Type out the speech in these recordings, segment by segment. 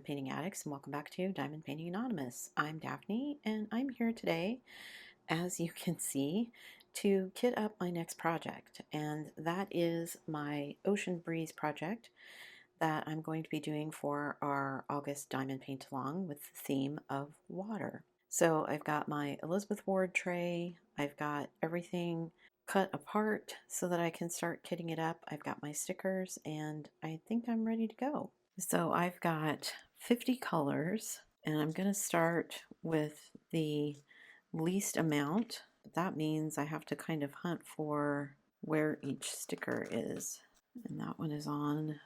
painting addicts, and welcome back to Diamond Painting Anonymous. I'm Daphne, and I'm here today, as you can see, to kit up my next project, and that is my Ocean Breeze project that I'm going to be doing for our August Diamond Paint Along with the theme of water. So I've got my Elizabeth Ward tray, I've got everything cut apart so that I can start kitting it up. I've got my stickers, and I think I'm ready to go. So I've got 50 colors, and I'm going to start with the least amount. That means I have to kind of hunt for where each sticker is. And that one is on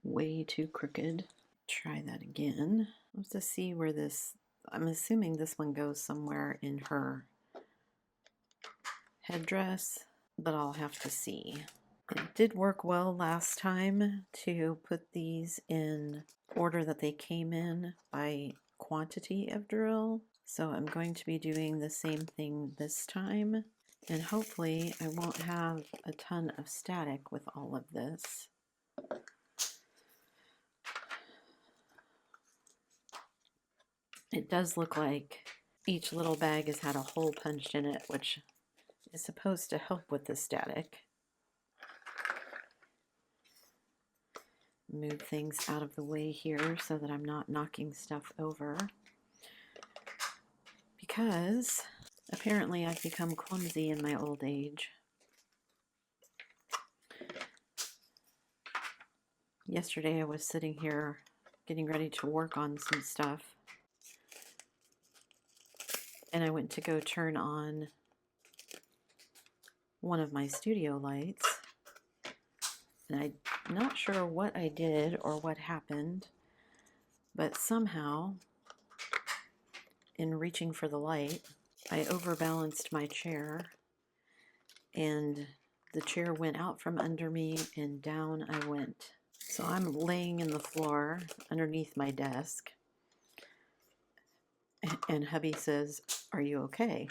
way too crooked. Try that again. Let's just see where this, I'm assuming this one goes somewhere in her headdress, but I'll have to see. It did work well last time to put these in order that they came in by quantity of drill. So I'm going to be doing the same thing this time, and hopefully I won't have a ton of static with all of this. It does look like each little bag has had a hole punched in it, which is supposed to help with the static. Move things out of the way here so that I'm not knocking stuff over, because apparently I've become clumsy in my old age. Yesterday I was sitting here getting ready to work on some stuff, and I went to go turn on one of my studio lights, and I'm not sure what I did or what happened, but somehow in reaching for the light I overbalanced my chair, and the chair went out from under me and down I went. So I'm laying in the floor underneath my desk, and hubby says, "Are you okay?"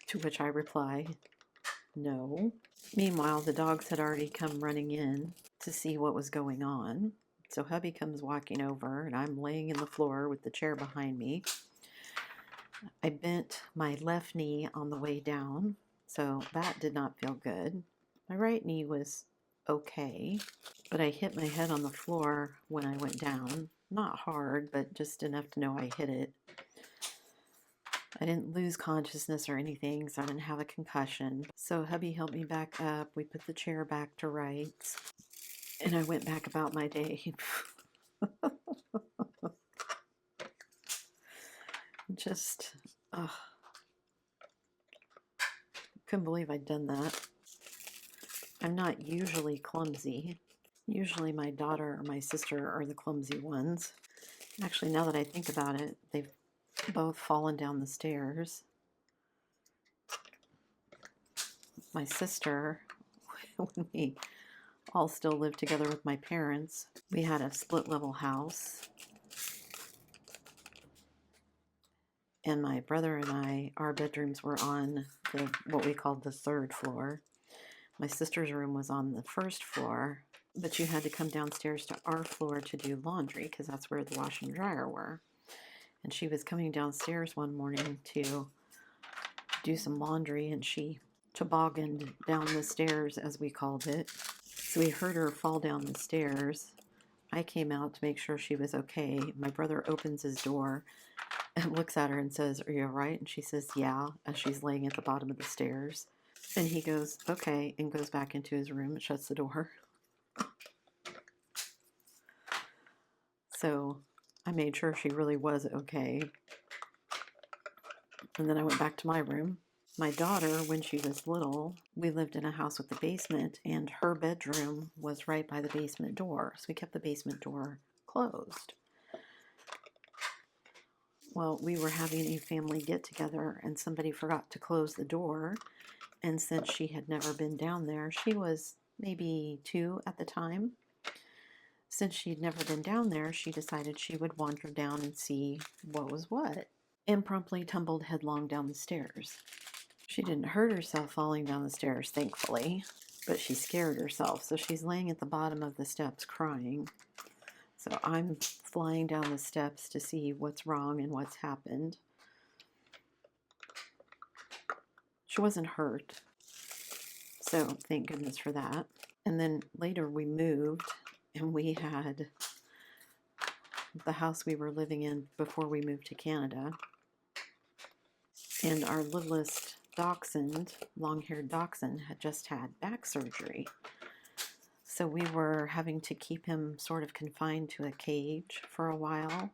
To which I reply, "No." Meanwhile, the dogs had already come running in to see what was going on. So hubby comes walking over, and I'm laying in the floor with the chair behind me. I bent my left knee on the way down, so that did not feel good. My right knee was okay, but I hit my head on the floor when I went down. Not hard, but just enough to know I hit it. I didn't lose consciousness or anything, so I didn't have a concussion. So hubby helped me back up. We put the chair back to rights, and I went back about my day. Just, couldn't believe I'd done that. I'm not usually clumsy. Usually my daughter or my sister are the clumsy ones. Actually, now that I think about it, they've both fallen down the stairs. My sister, when we all still lived together with my parents, we had a split level house. And my brother and I, our bedrooms were on what we called the third floor. My sister's room was on the first floor, but you had to come downstairs to our floor to do laundry because that's where the washer and dryer were. And she was coming downstairs one morning to do some laundry, and she tobogganed down the stairs, as we called it. So we heard her fall down the stairs. I came out to make sure she was okay. My brother opens his door and looks at her and says, "Are you all right?" And she says, "Yeah," as she's laying at the bottom of the stairs. And he goes, "Okay," and goes back into his room and shuts the door. So I made sure she really was okay. And then I went back to my room. My daughter, when she was little, we lived in a house with a basement, and her bedroom was right by the basement door. So we kept the basement door closed. Well, we were having a family get-together, and somebody forgot to close the door. And since she had never been down there, she was maybe 2 at the time. Since she'd never been down there, she decided she would wander down and see what was what, and promptly tumbled headlong down the stairs. She didn't hurt herself falling down the stairs, thankfully, but she scared herself. So she's laying at the bottom of the steps crying. So I'm flying down the steps to see what's wrong and what's happened. She wasn't hurt, so thank goodness for that. And then later we moved, and we had the house we were living in before we moved to Canada. And our littlest dachshund, long-haired dachshund, had just had back surgery. So we were having to keep him sort of confined to a cage for a while.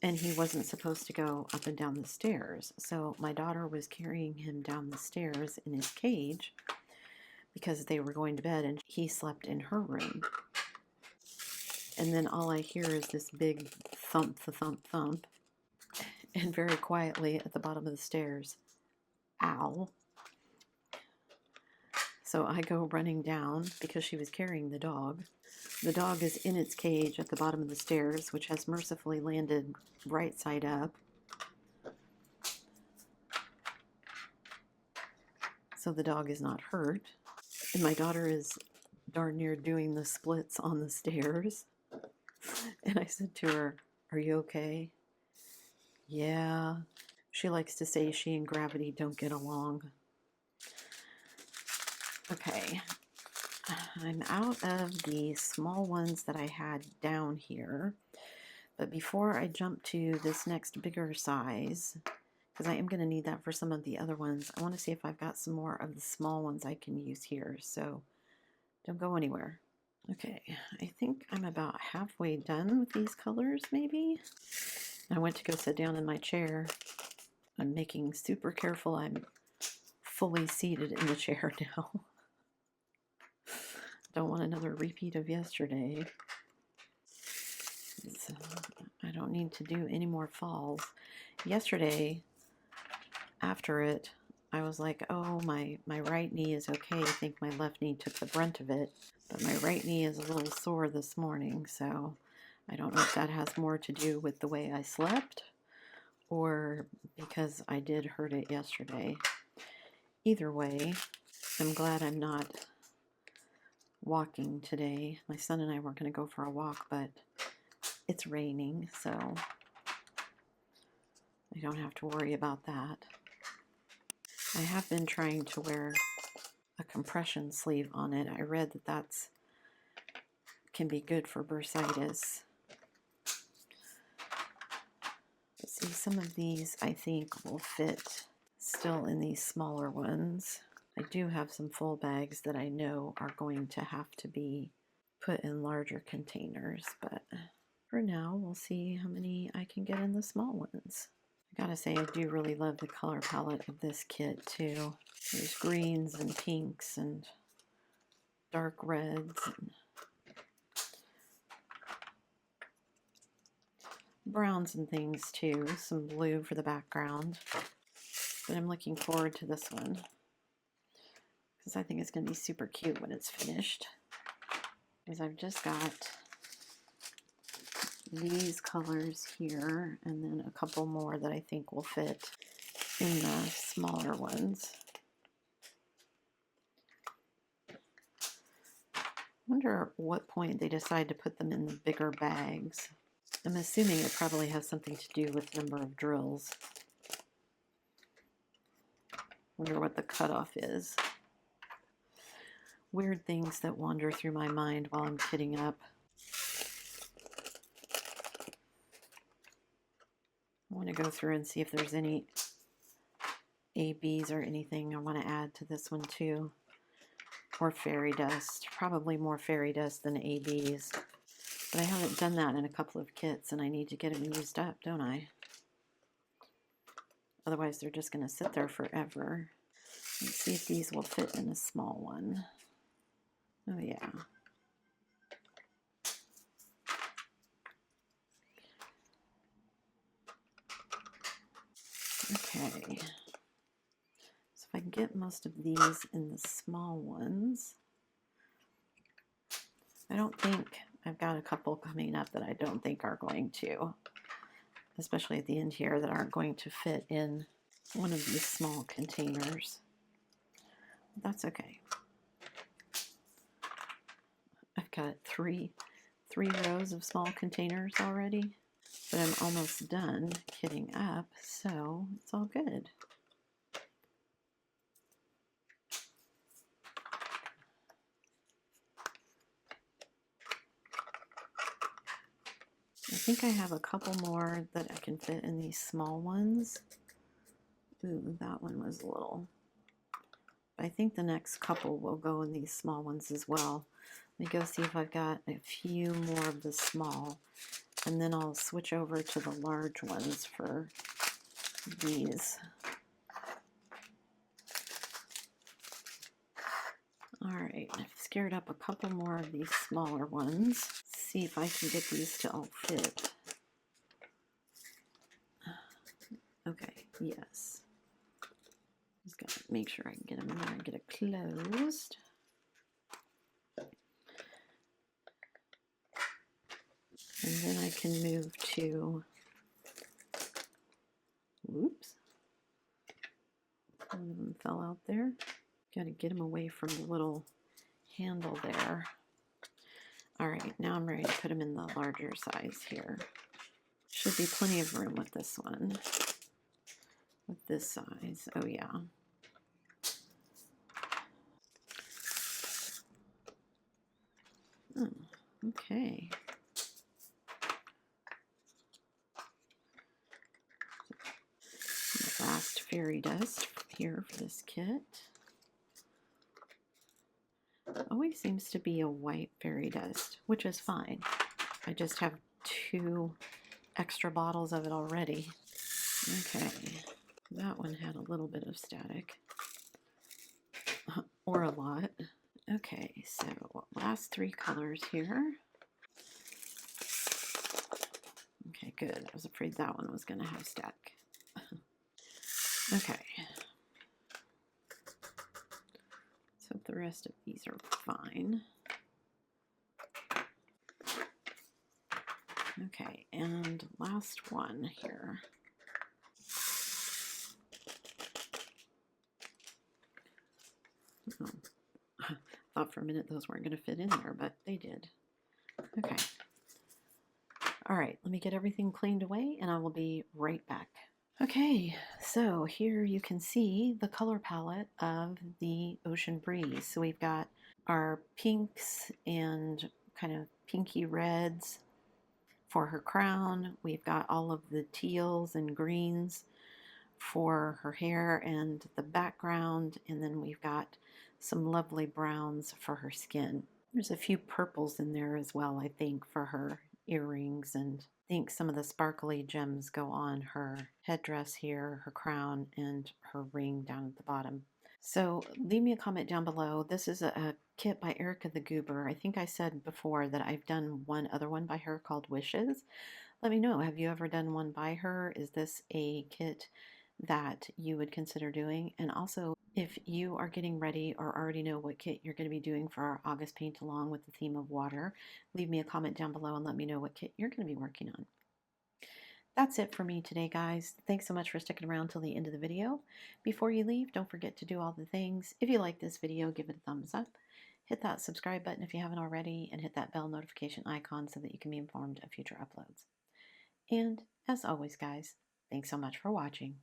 And he wasn't supposed to go up and down the stairs. So my daughter was carrying him down the stairs in his cage because they were going to bed, and he slept in her room. And then all I hear is this big thump, thump, thump. And very quietly at the bottom of the stairs, ow. So I go running down because she was carrying the dog. The dog is in its cage at the bottom of the stairs, which has mercifully landed right side up. So the dog is not hurt. And my daughter is darn near doing the splits on the stairs. And I said to her, "Are you okay?" "Yeah." She likes to say she and Gravity don't get along. Okay. I'm out of the small ones that I had down here. But before I jump to this next bigger size, because I am going to need that for some of the other ones, I want to see if I've got some more of the small ones I can use here. So don't go anywhere. Okay, I think I'm about halfway done with these colors, maybe. I went to go sit down in my chair. I'm making super careful. I'm fully seated in the chair now. Don't want another repeat of yesterday. So I don't need to do any more falls. Yesterday, after it, I was like, oh, my right knee is okay. I think my left knee took the brunt of it. But my right knee is a little sore this morning, so I don't know if that has more to do with the way I slept or because I did hurt it yesterday. Either way, I'm glad I'm not walking today. My son and I were going to go for a walk, but it's raining, so I don't have to worry about that. I have been trying to wear a compression sleeve on it. I read that that's can be good for bursitis. Let's see, some of these I think will fit still in these smaller ones. I do have some full bags that I know are going to have to be put in larger containers, but for now we'll see how many I can get in the small ones. I gotta say, I do really love the color palette of this kit too. There's greens and pinks and dark reds and browns and things too. Some blue for the background. But I'm looking forward to this one because I think it's going to be super cute when it's finished. Because I've just got these colors here and then a couple more that I think will fit in the smaller ones. I wonder at what point they decide to put them in the bigger bags. I'm assuming it probably has something to do with the number of drills. Wonder what the cutoff is. Weird things that wander through my mind while I'm kitting up. I want to go through and see if there's any ABs or anything I want to add to this one too. Or fairy dust. Probably more fairy dust than ABs. But I haven't done that in a couple of kits and I need to get them used up, don't I? Otherwise they're just going to sit there forever. Let's see if these will fit in a small one. Oh yeah. Okay. So if I can get most of these in the small ones. I don't think, I've got a couple coming up that I don't think are going to. Especially at the end here that aren't going to fit in one of these small containers. That's okay. got three rows of small containers already, but I'm almost done kitting up, so it's all good. I think I have a couple more that I can fit in these small ones. Ooh, that one was a little. I think the next couple will go in these small ones as well. Let me go see if I've got a few more of the small, and then I'll switch over to the large ones for these. Alright, I've scared up a couple more of these smaller ones. See if I can get these to all fit. Okay, yes. Just gotta make sure I can get them in there and get it closed. And then I can move to, whoops, one of them fell out there. Gotta get them away from the little handle there. Alright, now I'm ready to put them in the larger size here. Should be plenty of room with this one. With this size, oh yeah. Oh, okay. The last fairy dust here for this kit. Always seems to be a white fairy dust, which is fine. I just have 2 extra bottles of it already. Okay, that one had a little bit of static, or a lot. Okay, so last 3 colors here. Okay, good. I was afraid that one was going to have static. Okay. So the rest of these are fine. Okay, and last one here. Oh, I thought for a minute those weren't going to fit in there, but they did. Okay. All right, let me get everything cleaned away and I will be right back. Okay, so here you can see the color palette of the Ocean Breeze. So we've got our pinks and kind of pinky reds for her crown. We've got all of the teals and greens for her hair and the background, and then we've got some lovely browns for her skin. There's a few purples in there as well, I think, for her earrings, and I think some of the sparkly gems go on her headdress here, her crown, and her ring down at the bottom. So leave me a comment down below. This is a kit by Erica the Goober. I think I said before that I've done one other one by her called Wishes. Let me know, have you ever done one by her? Is this a kit that you would consider doing? And also, if you are getting ready or already know what kit you're going to be doing for our August paint along with the theme of water, leave me a comment down below and let me know what kit you're going to be working on. That's it for me today, guys. Thanks so much for sticking around till the end of the video. Before you leave, don't forget to do all the things. If you like this video, give it a thumbs up. Hit that subscribe button if you haven't already, and hit that bell notification icon so that you can be informed of future uploads. And as always, guys, thanks so much for watching.